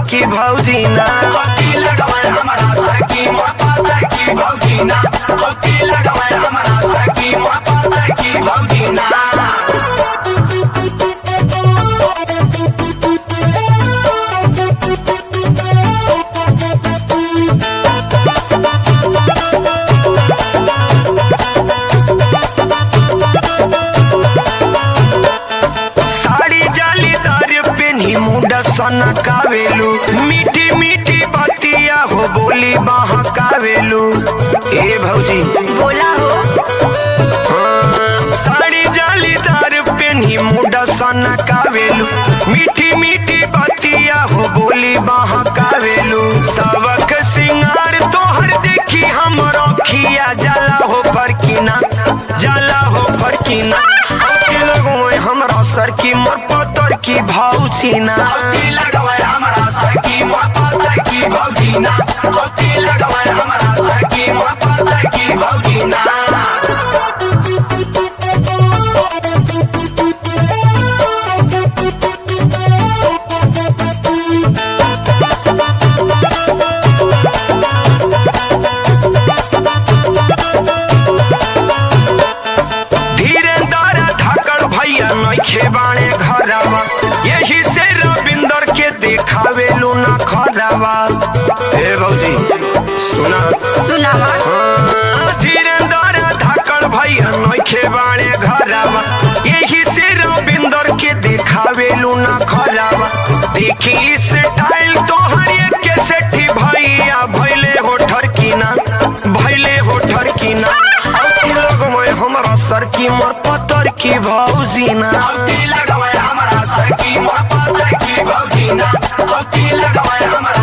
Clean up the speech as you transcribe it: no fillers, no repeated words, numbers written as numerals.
की भौजीना होती लगवाए हमारा सखी मोर पता की भौजीना होती लगवाए हमारा सखी मोर पता की भौजीना मुंडा सना कावेलू मीठी मीठी बतिया हो बोली बहकावेलू ए भौजी बोला हो साड़ी जालीदार पेनी मुंडा सना कावेलू मीठी मीठी बतिया हो बोली बहकावेलू सबक सिंगार तोहर देखी हमर अखिया जाला हो फरकीना जाला हो फरकीना हमरा सर की मोर पतर की भौजीना होती लगवाए हमारा सखी मोर पता की भौजीना होती लगवाए हमारा सखी मोर पता की भौजीना नइखे बाणे घरवा यही से रविंदर के देखावेलू ना खरावा ए भौजी सुना धीरेंद्र धाकड़ भैया नइखे बाणे घरवा यही से रविंदर के देखावेलू ना खरावा देखी स्टाइल तोहर के सेठी भैया भइले हो ठरकीना भइले हो ठरकीना हमरा सर की मोर पतर की भौजीना होती लगवाए हमारा सखी मोर पता की भौजीना होती लगवाए हमारा